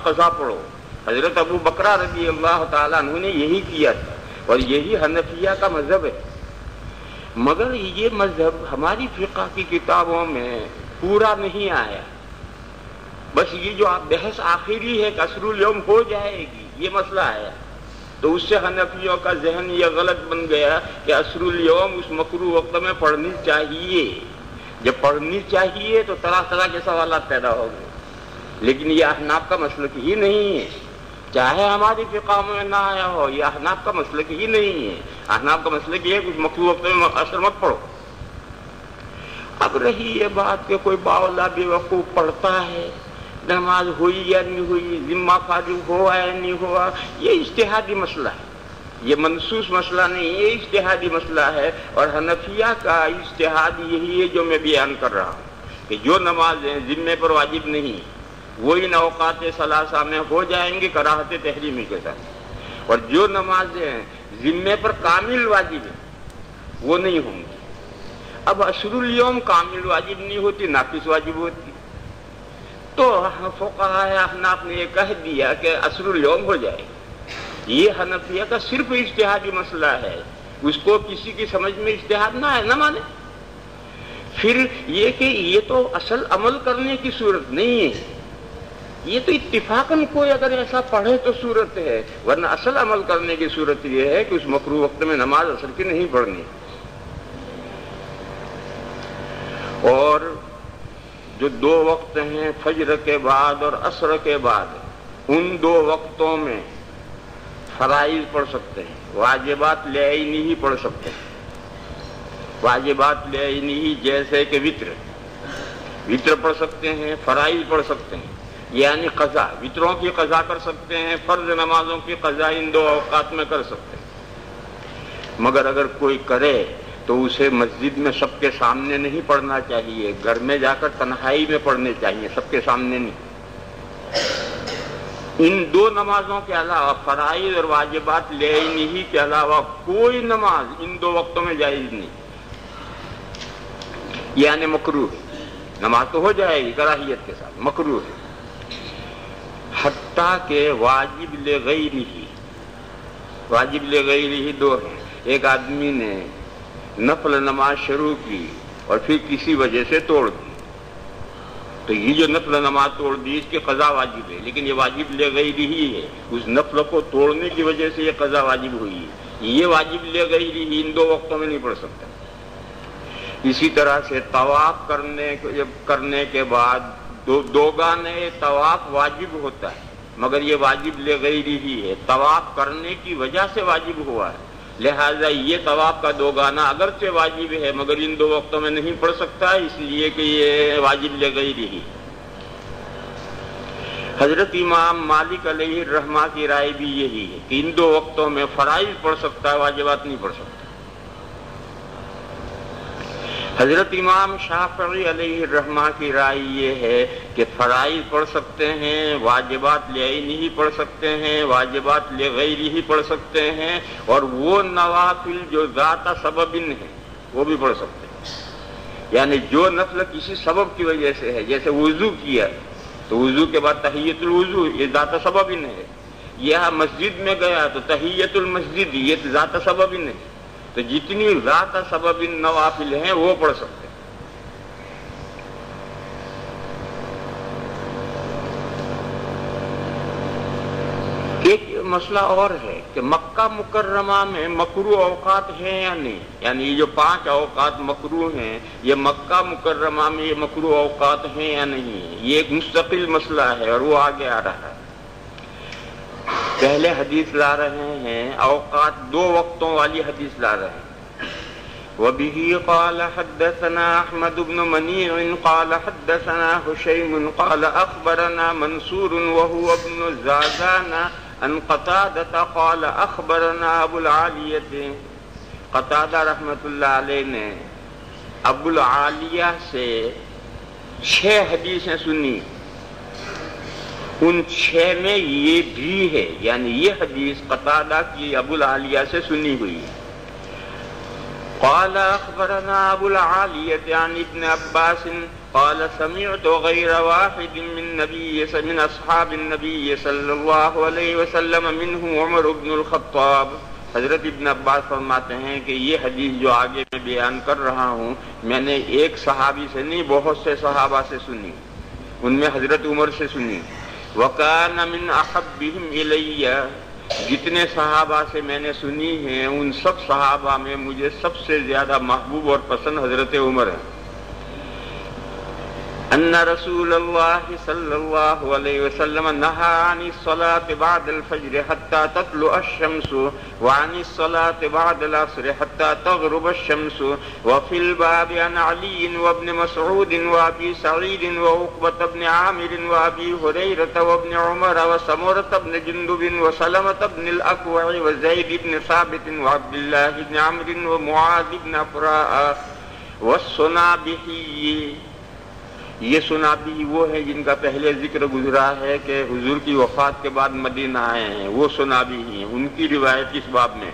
قضا پڑھو۔ حضرت ابو بکر رضی اللہ تعالیٰ عنہ نے یہی کیا تھا، اور یہی حنفیہ کا مذہب ہے۔ مگر یہ مذہب ہماری فقہ کی کتابوں میں پورا نہیں آیا۔ بس یہ جو بحث آخری ہے قصر الیوم ہو جائے گی، یہ مسئلہ ہے، تو اس سے حنفیوں کا ذہن یہ غلط بن گیا کہ قصر الیوم اس مکروہ وقت میں پڑھنی چاہیے۔ جب پڑھنی چاہیے تو طرح طرح کے سوالات پیدا ہو گئے، لیکن یہ احناف کا مسلک ہی نہیں ہے، چاہے ہماری فقہ میں نہ آیا ہو، یہ احناف کا مسلک ہی نہیں ہے۔ احناف کا مسلک یہ ہے کہ اس مکروہ وقت میں عصر مت پڑھو۔ اب رہی یہ بات کہ کوئی باولا بے وقوف پڑھتا ہے، نماز ہوئی یا نہیں ہوئی، ذمہ فارغ ہوا یا نہیں ہوا، یہ اجتہادی مسئلہ ہے، یہ منصوص مسئلہ نہیں، یہ اجتہادی مسئلہ ہے۔ اور حنفیہ کا اجتہاد یہی ہے جو میں بیان کر رہا ہوں کہ جو نمازیں ذمے پر واجب نہیں وہ ان اوقات ثلاثہ میں ہو جائیں گے کراہت تحریمی کے ساتھ، اور جو نمازیں ذمے پر کامل واجب ہیں وہ نہیں ہوں گی۔ اب عصر الیوم کامل واجب نہیں ہوتی، ناقص واجب ہوتی، تو فقہاء احناف نے یہ کہہ دیا کہ عصر الیوم ہو جائے گی۔ یہ حنفیہ کا صرف اجتہادی مسئلہ ہے، اس کو کسی کی سمجھ میں اجتہاد نہ ہے، نہ مانے۔ پھر یہ کہ یہ تو اصل عمل کرنے کی صورت نہیں ہے، یہ تو اتفاقاً کوئی اگر ایسا پڑھے تو صورت ہے، ورنہ اصل عمل کرنے کی صورت یہ ہے کہ اس مکروہ وقت میں نماز عصر کی نہیں پڑھنی۔ اور جو دو وقت ہیں فجر کے بعد اور عصر کے بعد، ان دو وقتوں میں فرائض پڑھ سکتے ہیں، واجبات لعینی ہی پڑھ سکتے ہیں۔ واجبات لعینی جیسے کہ وطر پڑھ سکتے ہیں، فرائض پڑھ سکتے ہیں، یعنی قضا، وطروں کی قضا کر سکتے ہیں، فرض نمازوں کی قضا ان دو اوقات میں کر سکتے ہیں۔ مگر اگر کوئی کرے تو اسے مسجد میں سب کے سامنے نہیں پڑھنا چاہیے، گھر میں جا کر تنہائی میں پڑھنے چاہیے، سب کے سامنے نہیں۔ ان دو نمازوں کے علاوہ فرائض اور واجبات لعینی کے علاوہ کوئی نماز ان دو وقتوں میں جائز نہیں، یعنی مکروہ ہے۔ نماز تو ہو جائے گی کراہیت کے ساتھ، مکروہ ہے۔ حتیٰ کہ واجب لغیرہ دو ہیں، ایک آدمی نے نفل نماز شروع کی اور پھر کسی وجہ سے توڑ دی، تو یہ جو نفل نماز توڑ دی اس کی قضا واجب ہے، لیکن یہ واجب لغیرہ ہے، اس نفل کو توڑنے کی وجہ سے یہ قضا واجب ہوئی ہے، یہ واجب لغیرہ ان دو وقتوں میں نہیں پڑھ سکتا۔ اسی طرح سے طواف کرنے کے بعد دوگانے طواف واجب ہوتا ہے، مگر یہ واجب لغیرہ ہے، طواف کرنے کی وجہ سے واجب ہوا ہے، لہذا یہ طواف کا دوگانہ اگرچہ واجب ہے مگر ان دو وقتوں میں نہیں پڑھ سکتا، اس لیے کہ یہ واجب لغیرہ ہے۔ حضرت امام مالک علیہ الرحمہ کی رائے بھی یہی ہے کہ ان دو وقتوں میں فرائض پڑھ سکتا ہے، واجبات نہیں پڑھ سکتا۔ حضرت امام شافعی علیہ الرحمہ کی رائے یہ ہے کہ فرائض پڑھ سکتے ہیں، واجبات لعینی ہی پڑھ سکتے ہیں، واجبات لغیرہ ہی پڑھ سکتے ہیں، اور وہ نوافل جو ذات سبب ہیں وہ بھی پڑھ سکتے ہیں، یعنی جو نفل کسی سبب کی وجہ سے ہے، جیسے وضو کیا تو وضو کے بعد تحیۃ الوضو یہ ذات سبب ہے، یہ مسجد میں گیا تو تحیۃ المسجد یہ ذات سبب ہے، تو جتنی ذات سبب نوافل ہیں وہ پڑھ سکتے ہیں۔ ایک مسئلہ اور ہے کہ مکہ مکرمہ میں مکروہ اوقات ہیں یا نہیں، یعنی یہ جو 5 اوقات مکروہ ہیں یہ مکہ مکرمہ میں یہ مکروہ اوقات ہیں یا نہیں، یہ ایک مستقل مسئلہ ہے اور وہ آگے آ رہا ہے۔ پہلے حدیث لا رہے ہیں، اوقات 2 وقتوں والی حدیث لا رہے ہیں۔ وَبِهِ قَالَ حَدَّثَنَا أَحْمَدُ بْنُ مَنِيعٍ قَالَ حَدَّثَنَا هُشَيْمٌ قَالَ أَخْبَرَنَا مَنْصُورٌ وَهُوَ ابْنُ زَازَانَ عن قتادة قال أخبرنا أبو العالیہ، قتادہ رحمت اللہ علیہ نے ابو العالیہ سے 6 حدیثیں سنی، ان 6 میں یہ بھی ہے، یعنی یہ حدیث قتادہ کی ابو العالیہ سے سنی ہوئی ہے۔ قال أخبرنا أبو العالیہ عن ابن عباس قال سمعت غير واحد من اصحاب النبي صلى الله عليه وسلم منهم عمر بن الخطاب. حضرت ابن عباس فرماتے ہیں کہ یہ حدیث جو آگے میں بیان کر رہا ہوں میں نے ایک صحابی سے نہیں بہت سے صحابہ سے سنی، ان میں حضرت عمر سے سنی. وَكَانَ مِنْ أَحَبِّهِمْ إِلَيَّ، جتنے صحابہ سے میں نے سنی ہیں ان سب صحابہ میں مجھے سب سے زیادہ محبوب اور پسند حضرت عمر ہے. ان رسول اللہ صلی اللہ علیہ وسلم نہى عن الصلاة بعد الفجر حتى تطلع الشمس وعن الصلاة بعد العصر حتى تغرب الشمس. وفي الباب عن علي وابن مسعود وابي سعيد وعقبة بن عامر وابي هريرة وابن عمر وسمرة بن جندب وسلمة بن الأكوع وزيد بن ثابت وعبد الله بن عمرو ومعاذ بن عفراء والصنابحي. یہ سنابی وہ ہے جن کا پہلے ذکر گزرا ہے کہ حضور کی وفات کے بعد مدینہ آئے ہیں، وہ سنابی ہیں، ان کی روایت اس باب میں.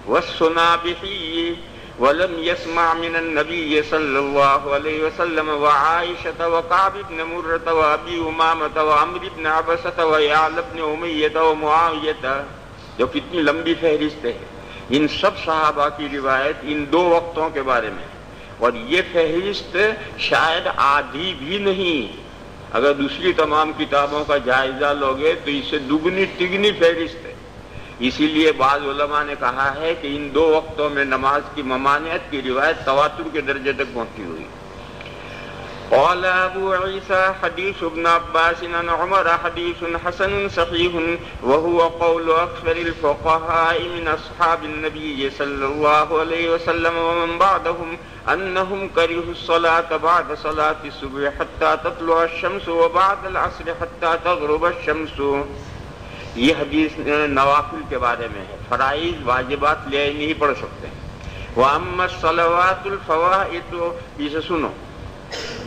والصنابحی ولم يسمع من النبي صلى الله عليه وسلم وعائشة وكعب بن مرة وأبي أمامة وعمرو بن عبسة ويعلى بن أمية ومعاوية. جو کتنی لمبی فہرست ہے ان سب صحابہ کی روایت ان دو وقتوں کے بارے میں، اور یہ فہرست شاید آدھی بھی نہیں. اگر دوسری تمام کتابوں کا جائزہ لوگے تو اس سے دگنی تگنی فہرست ہے. اسی لیے بعض علماء نے کہا ہے کہ ان دو وقتوں میں نماز کی ممانعت کی روایت تواتر کے درجے تک پہنچی ہوئی. قال ابو عيسى حديث ابن عباس عن عمر حديث حسن صحيح وهو قول اكثر الفقهاء من اصحاب النبي صلى الله عليه وسلم ومن بعدهم انهم كرهوا الصلاه بعد صلاه الصبح حتى تطلع الشمس وبعد العصر حتى تغرب الشمس. یہ حدیث نوافل کے بارے میں ہے، فرائض واجبات لے نہیں پڑھ سکتے. واما الصلوات الفوائد، اسے سنو،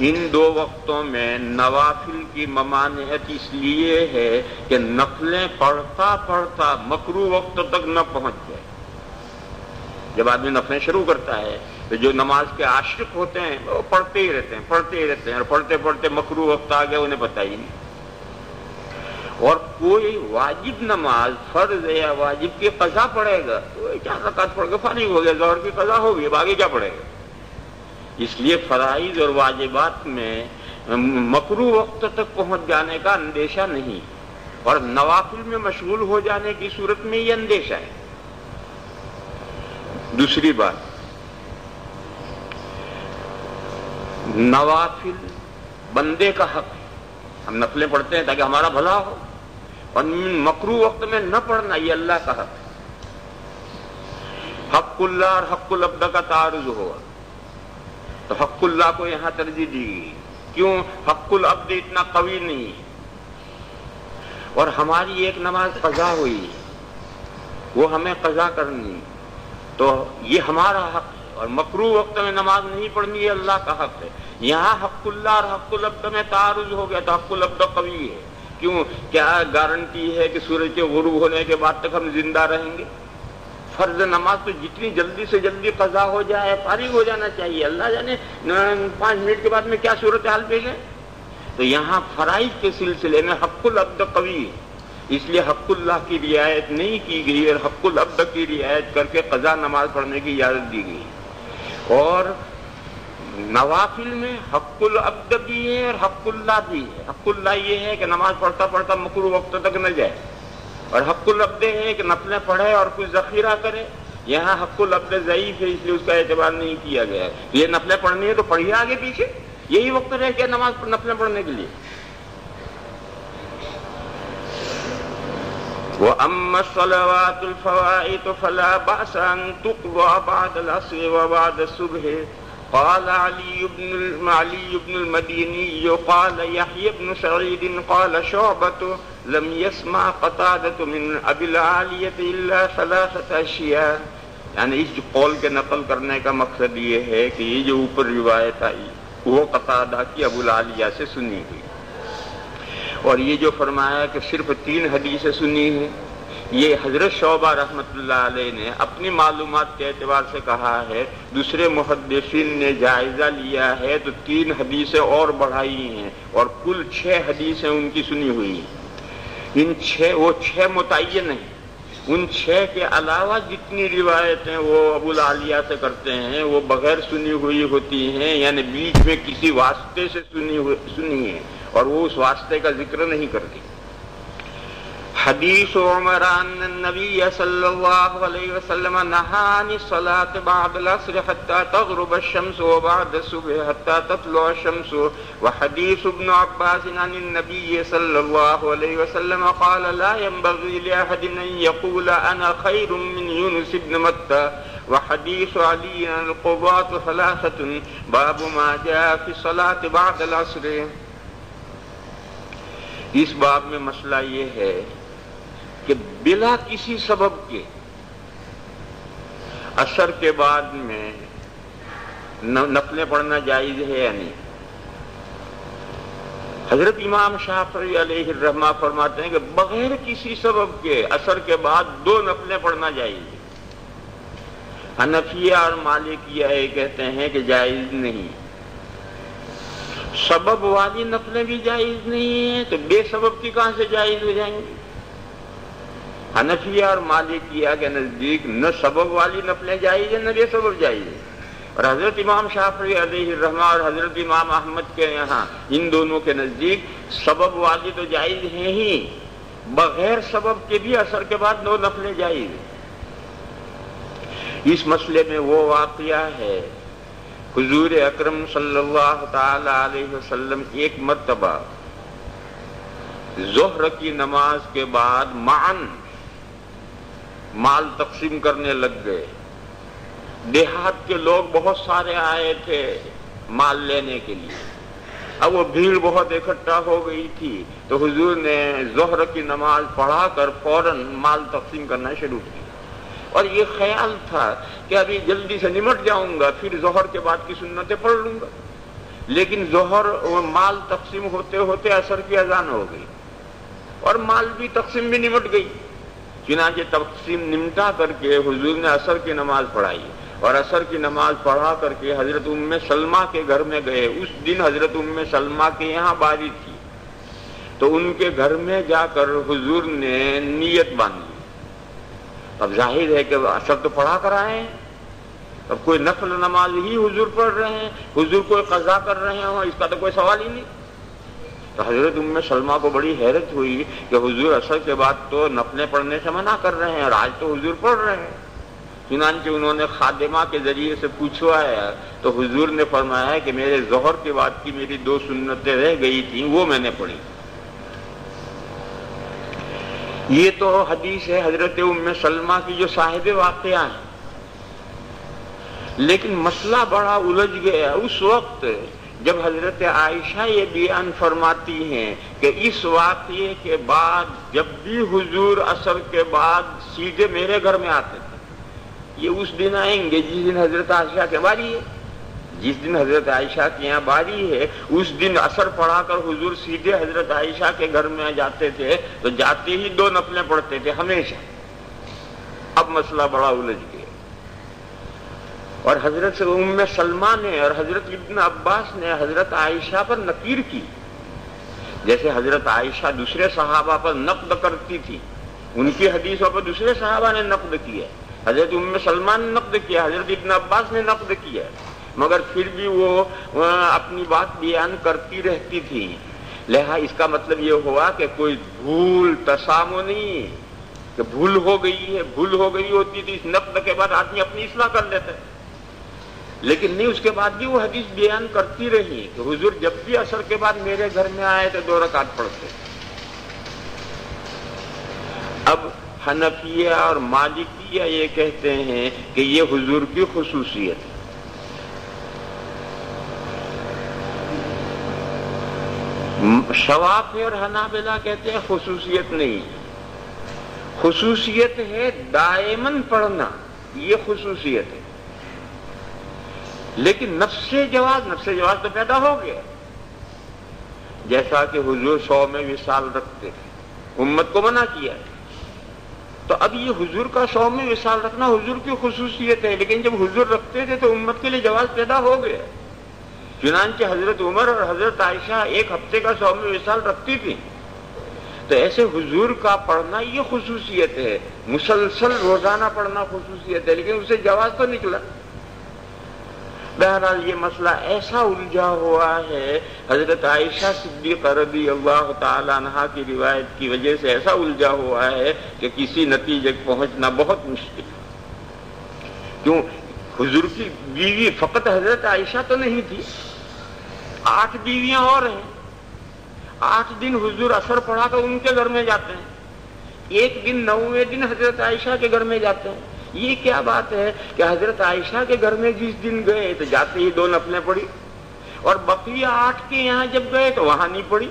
ان دو وقتوں میں نوافل کی ممانعت اس لیے ہے کہ نفلیں پڑھتا پڑھتا مکروہ وقت تک نہ پہنچ جائے. جب آدمی نفلیں شروع کرتا ہے تو جو نماز کے عاشق ہوتے ہیں وہ پڑھتے ہی رہتے ہیں اور پڑھتے پڑھتے مکروہ وقت آ گیا انہیں پتہ ہی نہیں. اور کوئی واجب نماز فرض یا واجب کی قضا پڑھے گا تو 4 رکعت پڑھ کے فارغ ہو گیا، ظہر کی قضا ہو گئی، اب آگے کیا پڑھے گا. اس لیے فرائض اور واجبات میں مکروہ وقت تک پہنچ جانے کا اندیشہ نہیں، اور نوافل میں مشغول ہو جانے کی صورت میں یہ اندیشہ ہے. دوسری بات، نوافل بندے کا حق ہے، ہم نفلیں پڑھتے ہیں تاکہ ہمارا بھلا ہو، اور مکروہ وقت میں نہ پڑھنا یہ اللہ کا حق ہے. حق اللہ اور حق العبد کا تعارض ہوا تو حق اللہ کو یہاں ترجیح دی گئی. کیوں؟ حق العبد اتنا قوی نہیں، اور ہماری ایک نماز قضا ہوئی وہ ہمیں قضا کرنی تو یہ ہمارا حق ہے، اور مکروہ وقت میں نماز نہیں پڑھنی یہ اللہ کا حق ہے. یہاں حق اللہ اور حق العبد میں تعارض ہو گیا تو حق العبد قوی ہے. کیوں؟ کیا گارنٹی ہے کہ سورج کے غروب ہونے کے بعد تک ہم زندہ رہیں گے؟ فرض نماز تو جتنی جلدی سے جلدی قضا ہو جائے فارغ ہو جانا چاہیے، اللہ جانے 5 منٹ کے بعد میں کیا صورتحال پیش ہے. تو یہاں فرائض کے سلسلے میں حق العبد قوی ہے، اس لیے حق اللہ کی رعایت نہیں کی گئی اور حق العبد کی رعایت کر کے قضا نماز پڑھنے کی اجازت دی گئی. اور نوافل میں حق العبد بھی ہے اور حق اللہ بھی ہے. حق اللہ یہ ہے کہ نماز پڑھتا پڑھتا مکروہ وقت تک نہ جائے، اور حق العبد ہے کہ نفلیں پڑھے اور کچھ ذخیرہ کرے. یہاں حق العبد ضعیف ہے اس لیے اس کا اعتبار نہیں کیا گیا ہے. یہ نفلیں پڑھنی ہے تو پڑھیے آگے پیچھے، یہی وقت رہ گیا نماز نفلیں پڑھنے کے لیے. وَأَمَّا الصَّلَوَاتُ الْفَوَائِدُ فَلَا بَأْسَ أَن تُقْضَىٰ بَعْدَ الْعَصْرِ وَبَعْدَ الصُّبْحِ. قال علي بن المديني قال يحيى بن سعيد قال شعبة لم يسمع قتادة من أبي العالية إلا 3 أشياء. یعنی اس قول کے نقل کرنے کا مقصد یہ ہے کہ یہ جو اوپر روایت آئی وہ قتادہ کی ابو العالیہ سے سنی ہوئی، اور یہ جو فرمایا کہ صرف 3 حدیثیں سنی ہیں یہ حضرت شعبہ رحمۃ اللہ علیہ نے اپنی معلومات کے اعتبار سے کہا ہے، دوسرے محدثین نے جائزہ لیا ہے تو 3 حدیثیں اور بڑھائی ہیں، اور کل 6 حدیثیں ان کی سنی ہوئی ہیں۔ وہ 6 متعین ہیں، ان 6 کے علاوہ جتنی روایتیں وہ ابو العالیہ سے کرتے ہیں وہ بغیر سنی ہوئی ہوتی ہیں، یعنی بیچ میں کسی واسطے سے سنی ہیں، اور وہ اس واسطے کا ذکر نہیں کرتی۔ حدیث عمر ان النبی صلی اللہ علیہ وسلم نہى عن الصلاة بعد العصر حتى تغرب الشمس وبعد الصبح حتى تطلع الشمس، وحديث ابن عباس عن النبي صلى الله عليه وسلم قال لا ينبغي لأحد أن يقول أنا خير من يونس بن متى، وحديث علي عن القضاة 3 باب ما جاء في الصلاة بعد العصر۔ اس باب میں مسئلہ یہ ہے کہ بلا کسی سبب کے عصر کے بعد میں نفلیں پڑھنا جائز ہے یا نہیں۔ حضرت امام شافعی علیہ الرحمہ فرماتے ہیں کہ بغیر کسی سبب کے عصر کے بعد 2 نفلیں پڑھنا جائز ہے۔ حنفیہ اور مالکیہ یہ کہتے ہیں کہ جائز نہیں، سبب والی نفلیں بھی جائز نہیں ہیں تو بے سبب کی کہاں سے جائز ہو جائیں گی۔ حنفیہ اور مالکیہ کے نزدیک نہ سبب والی نفلیں جائز ہیں نہ بے سبب جائز ہیں، اور حضرت امام شافعی علیہ الرحمہ اور حضرت امام احمد کے یہاں ان دونوں کے نزدیک سبب والی تو جائز ہیں ہی، بغیر سبب کے بھی عصر کے بعد 2 نفلیں جائز ہیں۔ اس مسئلے میں وہ واقعہ ہے، حضور اکرم صلی اللہ تعالی علیہ وسلم ایک مرتبہ ظہر کی نماز کے بعد معاً مال تقسیم کرنے لگ گئے۔ دیہات کے لوگ بہت سارے آئے تھے مال لینے کے لیے، اب وہ بھیڑ بہت اکٹھا ہو گئی تھی تو حضور نے ظہر کی نماز پڑھا کر فوراً مال تقسیم کرنا شروع کیا، اور یہ خیال تھا کہ ابھی جلدی سے نمٹ جاؤں گا پھر ظہر کے بعد کی سنتیں پڑھ لوں گا، لیکن ظہر مال تقسیم ہوتے ہوتے عصر کی اذان ہو گئی اور مال بھی تقسیم بھی نمٹ گئی۔ چنانچہ تقسیم نمٹا کر کے حضور نے عصر کی نماز پڑھائی، اور عصر کی نماز پڑھا کر کے حضرت ام سلمہ کے گھر میں گئے۔ اس دن حضرت ام سلمہ کے یہاں باری تھی تو ان کے گھر میں جا کر حضور نے نیت باندھی۔ اب ظاہر ہے کہ عصر تو پڑھا کر آئے ہیں، اب کوئی نفل نماز ہی حضور پڑھ رہے ہیں، حضور کوئی قضا کر رہے ہوں اس کا تو کوئی سوال ہی نہیں۔ تو حضرت ام سلمہ کو بڑی حیرت ہوئی کہ حضور عصر کے بعد تو نفلیں پڑھنے سے منع کر رہے ہیں اور آج تو حضور پڑھ رہے ہیں۔ چنانچہ انہوں نے خادمہ کے ذریعے سے پوچھوایا تو حضور نے فرمایا کہ میرے ظہر کے بعد کی میری 2 سنتیں رہ گئی تھیں وہ میں نے پڑھی۔ یہ تو حدیث ہے حضرت ام سلمہ کی جو صاحب واقعہ ہیں، لیکن مسئلہ بڑا الجھ گیا اس وقت جب حضرت عائشہ یہ بیان فرماتی ہیں کہ اس واقعے کے بعد جب بھی حضور عصر کے بعد سیدھے میرے گھر میں آتے تھے، یہ اس دن آئیں گے جس دن حضرت عائشہ کی باری ہے، جس دن حضرت عائشہ کے یہاں باری ہے اس دن عصر پڑھا کر حضور سیدھے حضرت عائشہ کے گھر میں جاتے تھے تو جاتے ہی 2 نفلیں پڑھتے تھے ہمیشہ۔ اب مسئلہ بڑا الجھ گیا، اور حضرت ام سلمہ نے اور حضرت ابن عباس نے حضرت عائشہ پر نکیر کی، جیسے حضرت عائشہ دوسرے صحابہ پر نقد کرتی تھی، ان کی حدیثوں پر دوسرے صحابہ نے نقد کیا، حضرت ام سلمہ نے نقد کیا، حضرت ابن عباس نے نقد کیا، مگر پھر بھی وہ اپنی بات بیان کرتی رہتی تھی۔ لہذا اس کا مطلب یہ ہوا کہ کوئی بھول تسامو نہیں کہ بھول ہو گئی ہے، بھول ہو گئی ہوتی تھی اس نقد کے بعد آدمی اپنی اصلاح کر لیتا ہے، لیکن نہیں، اس کے بعد بھی وہ حدیث بیان کرتی رہی کہ حضور جب بھی عصر کے بعد میرے گھر میں آئے تو 2 رکعت پڑھتے۔ اب حنفیہ اور مالکیہ یہ کہتے ہیں کہ یہ حضور کی خصوصیت ہے، شوافی اور حنابلہ کہتے ہیں خصوصیت نہیں، خصوصیت ہے دائماً پڑھنا، یہ خصوصیت ہے، لیکن نفس جواز تو پیدا ہو گیا، جیسا کہ حضور 100 میں وصال رکھتے تھے، امت کو منع کیا ہے، تو اب یہ حضور کا صوم وصال رکھنا حضور کی خصوصیت ہے، لیکن جب حضور رکھتے تھے تو امت کے لیے جواز پیدا ہو گیا۔ چنانچہ حضرت عمر اور حضرت عائشہ ایک ہفتے کا صوم وصال رکھتی تھی، تو ایسے حضور کا پڑھنا یہ خصوصیت ہے، مسلسل روزانہ پڑھنا خصوصیت ہے، لیکن اسے جواز تو نکلا۔ بہرحال یہ مسئلہ ایسا الجھا ہوا ہے، حضرت عائشہ صدیقہ رضی اللہ تعالی عنہا کی روایت کی وجہ سے ایسا الجھا ہوا ہے کہ کسی نتیجے کو پہنچنا بہت مشکل۔ کیوں؟ حضور کی بیوی فقط حضرت عائشہ تو نہیں تھی، 8 بیویاں اور ہیں۔ 8 دن حضور عصر پڑھا کر ان کے گھر میں جاتے ہیں، ایک دن 9ویں دن حضرت عائشہ کے گھر میں جاتے ہیں۔ یہ کیا بات ہے کہ حضرت عائشہ کے گھر میں جس دن گئے تو جاتے ہی 2 نفلیں پڑھی، اور بقیہ 8 کے یہاں جب گئے تو وہاں نہیں پڑھی۔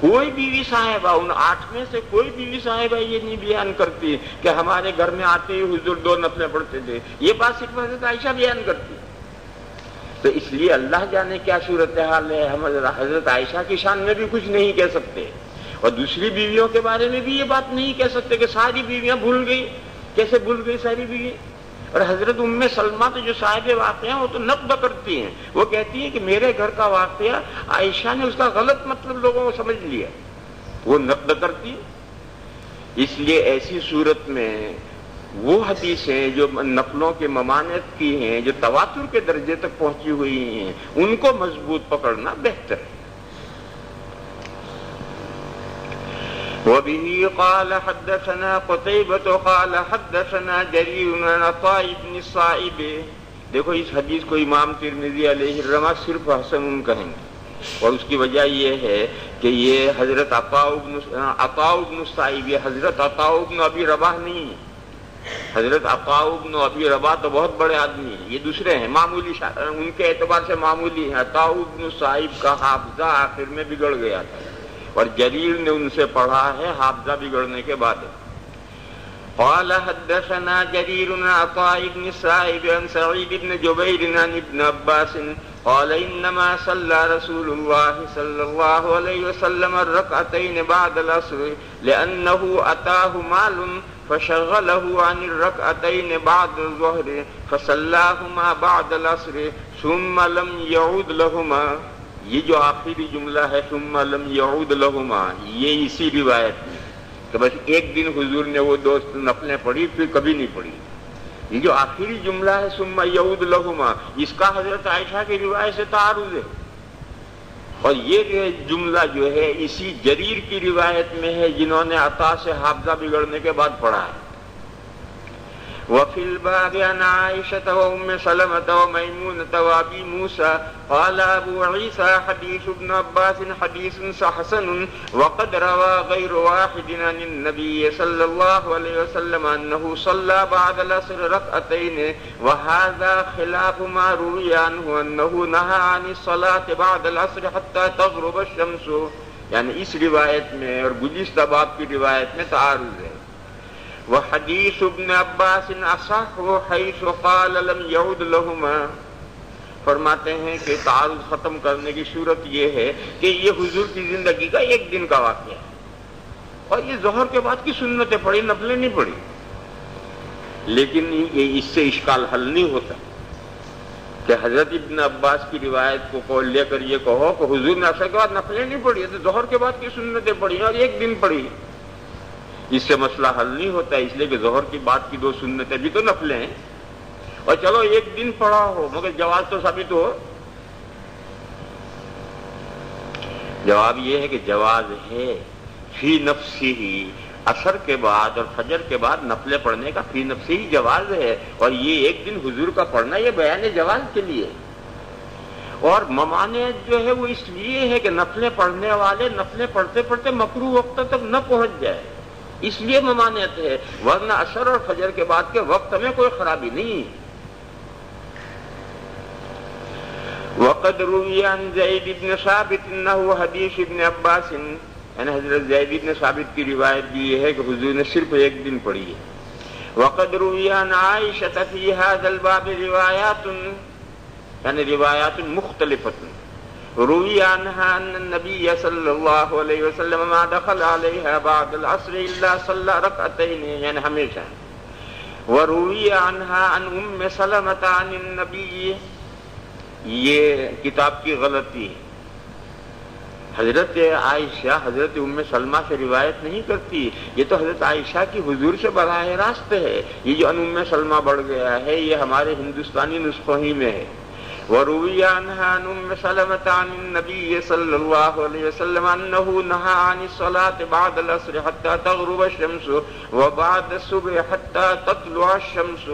کوئی بیوی صاحبہ، ان 8 میں سے کوئی بیوی صاحبہ یہ نہیں بیان کرتی کہ ہمارے گھر میں آتے ہی حضور 2 نفلیں پڑھتے تھے، یہ بات صرف حضرت عائشہ بیان کرتی۔ تو اس لیے اللہ جانے کیا صورتحال ہے، ہم حضرت عائشہ کی شان میں بھی کچھ نہیں کہہ سکتے، اور دوسری بیویوں کے بارے میں بھی یہ بات نہیں کہہ سکتے کہ ساری بیویاں بھول گئی۔ کیسے بھول گئی ساری بیوی؟ اور حضرت ام سلمہ تو جو صاحب واقعہ ہیں وہ تو نقد کرتی ہیں، وہ کہتی ہیں کہ میرے گھر کا واقعہ عائشہ نے اس کا غلط مطلب لوگوں کو سمجھ لیا، وہ نقد کرتی ہے۔ اس لیے ایسی صورت میں وہ حدیثیں جو نقلوں کے ممانعت کی ہیں، جو تواتر کے درجے تک پہنچی ہوئی ہیں، ان کو مضبوط پکڑنا بہتر ہے۔ وبه قال حدثنا قتيبة قال حدثنا جرير عن عطاء بن الصائب۔ دیکھو اس حدیث کو امام ترمذی علیہ الرحمہ صرف حسن کہیں گے، اور اس کی وجہ یہ ہے کہ یہ حضرت عطاء بن الصائب، یہ حضرت عطاء بن ابی رباح نہیں ہے۔ حضرت عطاء بن ابی رباح تو بہت بڑے آدمی ہیں، یہ دوسرے ہیں، معمولی ان کے اعتبار سے معمولی ہیں۔ عطاء بن الصائب کا حافظہ آخر میں بگڑ گیا تھا، اور جریر نے ان سے پڑھا ہے حافظہ بگڑنے کے بعد۔ قال حدثنا جرير عن عطاء بن الصائب عن سعيد بن جبير عن ابن عباس قال انما صلى رسول الله صلى الله عليه وسلم الركعتين بعد العصر لانه اتاه مال فشغله عن الركعتين بعد الظهر فصلاهما بعد العصر ثم لم يعود لهما۔ یہ جو آخری جملہ ہے ثم لم يعود لهما، یہ اسی روایت میں کہ بس ایک دن حضور نے وہ 2 نفلیں پڑھی پھر کبھی نہیں پڑھی۔ یہ جو آخری جملہ ہے ثم يعود لهما، اس کا حضرت عائشہ کی روایت سے تعارض ہے، اور یہ جملہ جو ہے اسی جریر کی روایت میں ہے جنہوں نے عطا سے حافظہ بگڑنے کے بعد پڑھا ہے۔ وفي الباب عن عائشة وأم سلمة وميمونة وأبي موسى قال أبو عيسى حديث ابن عباس حديث حسن وقد روى غير واحد عن النبي صلى الله عليه وسلم أنه صلى بعد العصر ركعتين وهذا خلاف ما روي عنه أنه نهى عن الصلاة بعد العصر حتى تغرب الشمس۔ یعنی اس روایت میں اور گزشتہ باب کی روایت میں تعارض ہے۔ وحدیث ابن عباس اصح حیث قال لم يعود لهما، فرماتے ہیں کہ تعارض ختم کرنے کی صورت یہ ہے کہ یہ حضور کی زندگی کا ایک دن کا واقعہ ہے، اور یہ ظہر کے بعد کی سنتیں پڑھی، نفلیں نہیں پڑھی، لیکن یہ اس سے اشکال حل نہیں ہوتا کہ حضرت ابن عباس کی روایت کو قول لے کر یہ کہو کہ حضور نے عصر کے بعد نفلیں نہیں پڑھی، تو ظہر کے بعد کی سنتیں پڑھی اور ایک دن پڑھی، اس سے مسئلہ حل نہیں ہوتا، اس لیے کہ ظہر کی بعد کی 2 سنتیں بھی تو نفلیں ہیں، اور چلو ایک دن پڑھا ہو مگر جواز تو ثابت ہو۔ جواب یہ ہے کہ جواز ہے فی نفسی ہی، عصر کے بعد اور فجر کے بعد نفلیں پڑھنے کا فی نفسی ہی جواز ہے، اور یہ ایک دن حضور کا پڑھنا یہ بیان جواز کے لیے، اور ممانعت جو ہے وہ اس لیے ہے کہ نفلیں پڑھنے والے نفلیں پڑھتے پڑھتے مکروہ وقت تک نہ پہنچ جائے، اس لیے ممانعت ہے، ورنہ عصر اور فجر کے بعد کے وقت میں کوئی خرابی نہیں۔ وقد روی عن زید بن ثابت انه حدیث ابن عباس، یعنی حضرت زید بن ثابت کی روایت بھی یہ ہے کہ حضور نے صرف ایک دن پڑھی ہے۔ وقد روی عن عائشة في هذا الباب روایات، یعنی روایات مختلفۃ، روی عنہا ان النبی صلی اللہ علیہ وسلم ما دخل علیہا بعد العصر الا صلی رکعتین، یعنی ہمیشہ. وروی عنہا عن ام سلمۃ عن النبی، یہ کتاب کی غلطی ہے. حضرت عائشہ حضرت ام سلمہ سے روایت نہیں کرتی، یہ تو حضرت عائشہ کی حضور سے براہ راست ہے. یہ جو ان ام سلمہ بڑھ گیا ہے یہ ہمارے ہندوستانی نسخوں ہی میں ہے. وروی عنہا عن ام سلمۃ عن النبی صلی اللہ علیہ وسلم انہ نہى عن الصلاة بعد العصر حتى تغرب الشمس وبعد الصبح حتى تطلع الشمس.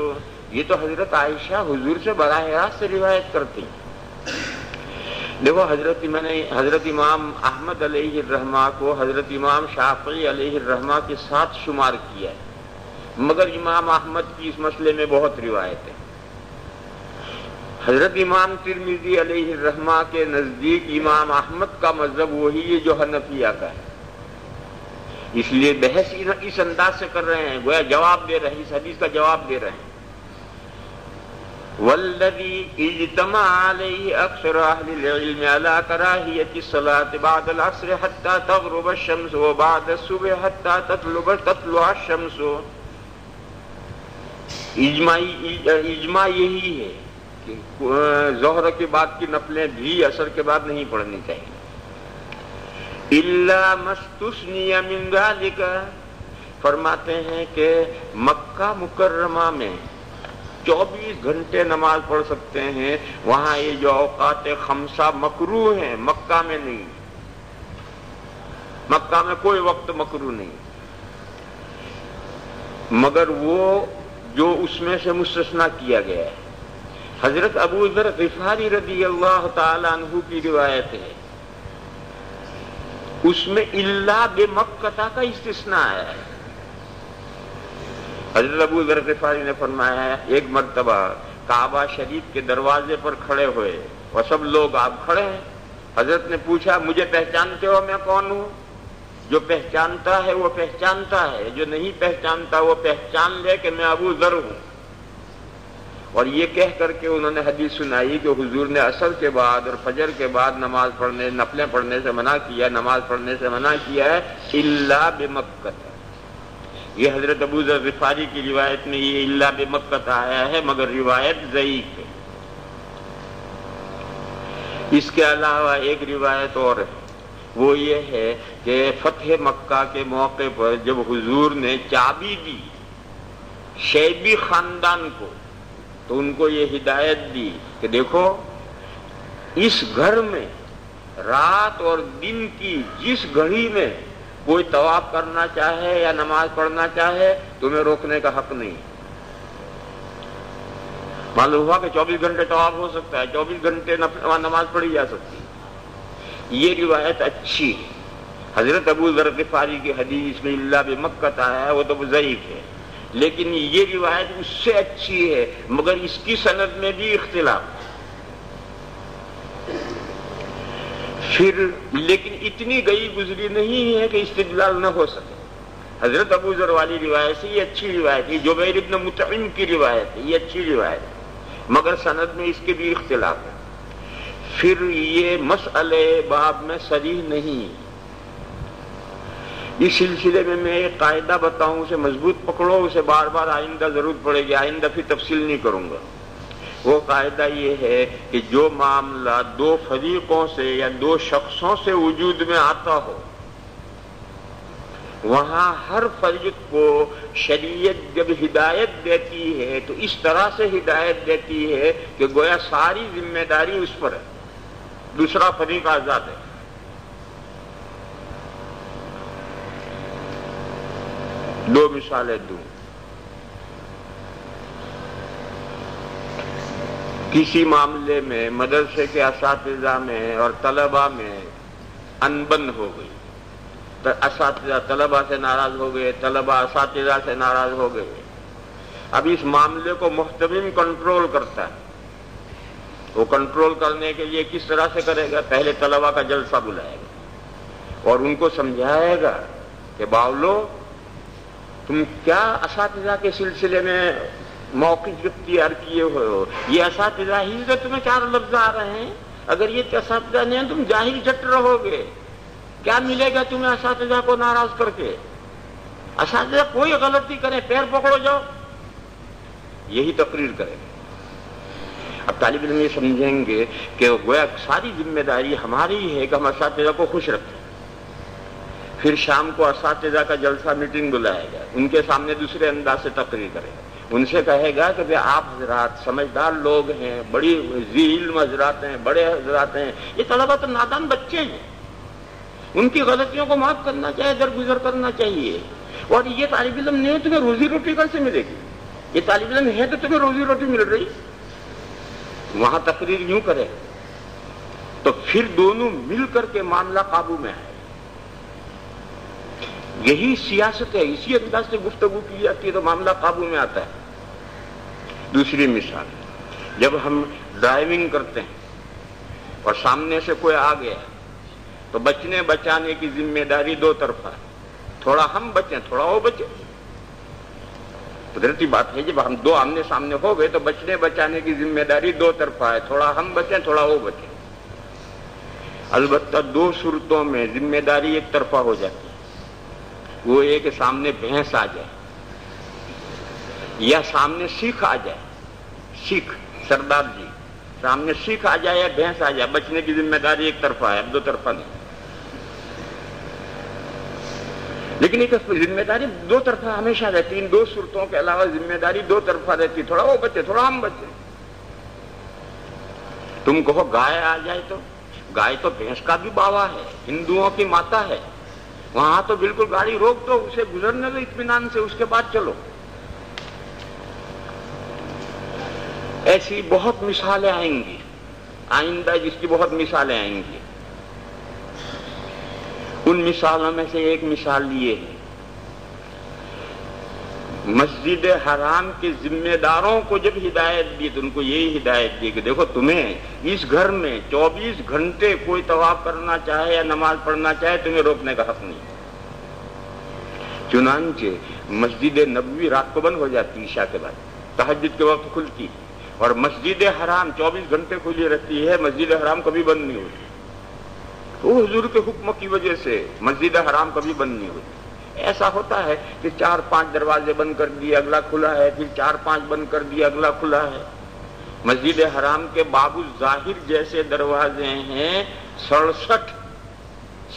یہ تو حضرت عائشہ حضور سے براہ راست روایت کرتی. دیکھو حضرت امام احمد علیہ الرحمہ کو حضرت امام شافعی علیہ الرحمہ کے ساتھ شمار کیا ہے، مگر امام احمد کی اس مسئلے میں بہت روایت ہے. حضرت امام ترمذی علیہ الرحمہ کے نزدیک امام احمد کا مذہب وہی ہے جو حنفیہ کا ہے. اس لیے بحث اس انداز سے کر رہے ہیں گویا جواب دے رہے ہیں، اس حدیث کا جواب دے رہے ہیں. والذی اجتمع علیہ اکثر اہل العلم علی کراہیۃ الصلاۃ بعد العصر حتی تغرب الشمس وبعد الصبح حتی تطلع الشمس. اجماع یہی ہے کہ ظہر کے بعد کی نفلیں بھی عصر کے بعد نہیں پڑھنی چاہیے. الا ما استثنی من ذلک، فرماتے ہیں کہ مکہ مکرمہ میں 24 گھنٹے نماز پڑھ سکتے ہیں، وہاں یہ جو اوقات خمسہ مکروہ ہیں مکہ میں نہیں. مکہ میں کوئی وقت مکروہ نہیں، مگر وہ جو اس میں سے مستثنیٰ کیا گیا ہے. حضرت ابو ذر غفاری رضی اللہ تعالی عنہ کی روایت ہے، اس میں الا بمکہ کا استثناء ہے. حضرت ابو ذر غفاری نے فرمایا ہے ایک مرتبہ کعبہ شریف کے دروازے پر کھڑے ہوئے اور سب لوگ آپ کھڑے ہیں. حضرت نے پوچھا مجھے پہچانتے ہو میں کون ہوں؟ جو پہچانتا ہے وہ پہچانتا ہے، جو نہیں پہچانتا وہ پہچان لے کہ میں ابو ذر ہوں. اور یہ کہہ کر کے انہوں نے حدیث سنائی کہ حضور نے عصر کے بعد اور فجر کے بعد نماز پڑھنے نفلیں پڑھنے سے منع کیا، نماز پڑھنے سے منع کیا ہے الا بمکہ. یہ حضرت ابو ذر غفاری کی روایت میں یہ الا بمکہ آیا ہے، مگر روایت ضعیف ہے. اس کے علاوہ ایک روایت اور ہے، وہ یہ ہے کہ فتح مکہ کے موقع پر جب حضور نے چابی دی شیبی خاندان کو تو ان کو یہ ہدایت دی کہ دیکھو اس گھر میں رات اور دن کی جس گھڑی میں کوئی طواف کرنا چاہے یا نماز پڑھنا چاہے تمہیں روکنے کا حق نہیں. معلوم ہوا کہ 24 گھنٹے طواف ہو سکتا ہے، 24 گھنٹے نماز پڑھی جا سکتی ہے. یہ روایت اچھی ہے. حضرت ابو ذر غفاری کی حدیث میں الا بمکہ آیا ہے وہ تو ضعیف ہے، لیکن یہ روایت اس سے اچھی ہے، مگر اس کی سند میں بھی اختلاف. پھر لیکن اتنی گئی گزری نہیں ہے کہ استدلال نہ ہو سکے. حضرت ابو ذر والی روایت سے یہ اچھی روایت ہے، جبیر ابن مطعم کی روایت ہے، یہ اچھی روایت ہے، مگر سند میں اس کے بھی اختلاف ہے. پھر یہ مسئلے باب میں صریح نہیں. اس سلسلے میں ایک قاعدہ بتاؤں، اسے مضبوط پکڑو، اسے بار بار آئندہ ضرورت پڑے گی، آئندہ پھر تفصیل نہیں کروں گا. وہ قاعدہ یہ ہے کہ جو معاملہ دو فریقوں سے یا دو شخصوں سے وجود میں آتا ہو وہاں ہر فریق کو شریعت جب ہدایت دیتی ہے تو اس طرح سے ہدایت دیتی ہے کہ گویا ساری ذمہ داری اس پر ہے، دوسرا فریق آزاد ہے. دو مثالیں دوں. کسی معاملے میں مدرسے کے اساتذہ میں اور طلباء میں انبن ہو گئی، اساتذہ طلباء سے ناراض ہو گئے، طلباء اساتذہ سے ناراض ہو گئے. اب اس معاملے کو محتمم کنٹرول کرتا ہے. وہ کنٹرول کرنے کے لیے کس طرح سے کرے گا؟ پہلے طلباء کا جلسہ بلائے گا اور ان کو سمجھائے گا کہ باولو تم کیا اساتذہ کے سلسلے میں موقف اختیار کیے ہوئے ہو، یہ اساتذہ ہی سے تمہیں چار لفظ آ رہے ہیں، اگر یہ اساتذہ نہیں تم جاہل جٹ رہو گے، کیا ملے گا تمہیں اساتذہ کو ناراض کر کے؟ اساتذہ کوئی غلطی کرے پیر پکڑو جاؤ، یہی تقریر کرے۔ اب طالب علم یہ سمجھیں گے کہ گویا ساری ذمہ داری ہماری ہے کہ ہم اساتذہ کو خوش رکھیں۔ پھر شام کو اساتذہ کا جلسہ میٹنگ بلائے گا، ان کے سامنے دوسرے انداز سے تقریر کرے گا، ان سے کہے گا کہ بھئی آپ حضرات سمجھدار لوگ ہیں، بڑی ذی علم حضرات ہیں، بڑے حضرات ہیں، یہ طلبہ تو نادان بچے ہیں، ان کی غلطیوں کو معاف کرنا چاہیے، درگزر کرنا چاہیے۔ اور یہ طالب علم نہیں ہے تمہیں روزی روٹی کیسے ملے گی؟ یہ طالب علم ہے تو تمہیں روزی روٹی مل رہی، وہاں تقریر یوں کرے تو پھر دونوں مل کر کے معاملہ قابو میں آئے۔ یہی سیاست ہے، اسی انداز سے گفتگو کی جاتی ہے تو معاملہ قابو میں آتا ہے۔ دوسری مثال، جب ہم ڈرائیونگ کرتے ہیں اور سامنے سے کوئی آ گیا تو بچنے بچانے کی ذمہ داری دو طرفہ ہے، تھوڑا ہم بچیں تھوڑا وہ بچے۔ قدرتی بات ہے، جب ہم دو آمنے سامنے ہو گئے تو بچنے بچانے کی ذمہ داری دو طرفہ ہے، تھوڑا ہم بچیں تھوڑا وہ بچیں۔ البتہ دو صورتوں میں ذمہ داری ایک طرفہ ہو جاتی ہے، وہ یہ کہ سامنے بھینس آ جائے یا سامنے سکھ آ جائے، سکھ سردار جی سامنے سکھ آ جائے یا بھینس آ جائے، بچنے کی ذمہ داری ایک طرفہ ہے، اب دو طرفہ نہیں۔ لیکن ایک ذمہ داری دو طرفہ ہمیشہ رہتی، ان دو صورتوں کے علاوہ ذمہ داری دو طرفہ رہتی، تھوڑا وہ بچے تھوڑا ہم بچے۔ تم کہو گائے آ جائے تو گائے تو بھینس کا بھی باوا ہے، ہندوؤں کی ماتا ہے، وہاں تو بالکل گاڑی روک دو، اسے گزرنے دو اطمینان سے، اس کے بعد چلو۔ ایسی بہت مثالیں آئیں گی، آئندہ جس کی بہت مثالیں آئیں گی۔ ان مثالوں میں سے ایک مثال یہ ہے، مسجد حرام کے ذمہ داروں کو جب ہدایت دی تو ان کو یہی ہدایت دی کہ دیکھو تمہیں اس گھر میں 24 گھنٹے کوئی طواف کرنا چاہے یا نماز پڑھنا چاہے تمہیں روکنے کا حق نہیں۔ چنانچہ مسجد نبوی رات کو بند ہو جاتی عشاء کے بعد، تہجد کے وقت کھلتی، اور مسجد حرام 24 گھنٹے کھلی رہتی ہے، مسجد حرام کبھی بند نہیں ہوتی۔ وہ حضور کے حکم کی وجہ سے مسجد حرام کبھی بند نہیں ہوتی۔ ایسا ہوتا ہے کہ 4-5 دروازے بند کر دیے اگلا کھلا ہے، پھر 4-5 بند کر دیے اگلا کھلا ہے۔ مسجد حرام کے باب الظاہر جیسے دروازے ہیں 67،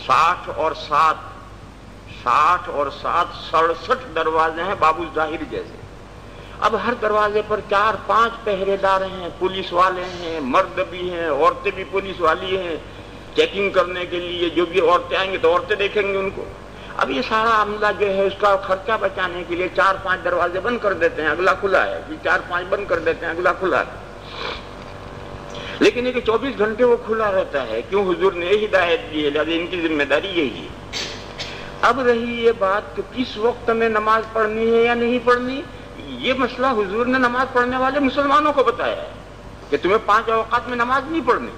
60 اور 67 دروازے ہیں باب الظاہر جیسے۔ اب ہر دروازے پر 4-5 پہرے دار ہیں، پولیس والے ہیں، مرد بھی ہیں، عورتیں بھی پولیس والی ہیں، چیکنگ کرنے کے لیے جو بھی عورتیں آئیں گی تو عورتیں دیکھیں گی ان کو۔ اب یہ سارا عملہ جو ہے اس کا خرچہ بچانے کے لیے 4-5 دروازے بند کر دیتے ہیں، اگلا کھلا ہے، پھر 4-5 بند کر دیتے ہیں، اگلا کھلا ہے۔ لیکن یہ کہ 24 گھنٹے وہ کھلا رہتا ہے، کیوں؟ حضور نے یہ ہدایت دی ہے، لہٰذا ان کی ذمہ داری یہی ہے۔ اب رہی یہ بات کہ کس وقت میں نماز پڑھنی ہے یا نہیں پڑھنی، یہ مسئلہ حضور نے نماز پڑھنے والے مسلمانوں کو بتایا ہے کہ تمہیں 5 اوقات میں نماز نہیں پڑھنی۔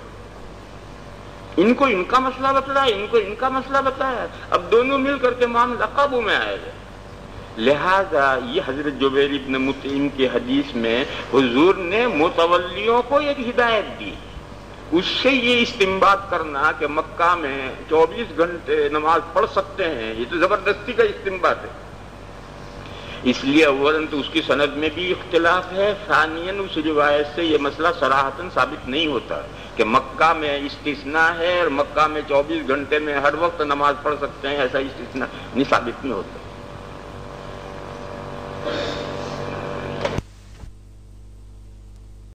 ان کو ان کا مسئلہ بتلایا، ان کو ان کا مسئلہ بتایا، اب دونوں مل کر کے معاملہ قابو میں آئے گا۔ لہذا یہ حضرت جبیر ابن مطعم کی حدیث میں حضور نے متولیوں کو ایک ہدایت دی، اس سے یہ استنباط کرنا کہ مکہ میں 24 گھنٹے نماز پڑھ سکتے ہیں، یہ تو زبردستی کا استنباط ہے۔ اس لیے اولاً تو اس کی سند میں بھی اختلاف ہے، ثانیاً اس روایت سے یہ مسئلہ صراحتاً ثابت نہیں ہوتا کہ مکہ میں استثناء ہے اور مکہ میں 24 گھنٹے میں ہر وقت نماز پڑھ سکتے ہیں، ایسا استثناء نہیں ثابت نہیں ہوتا۔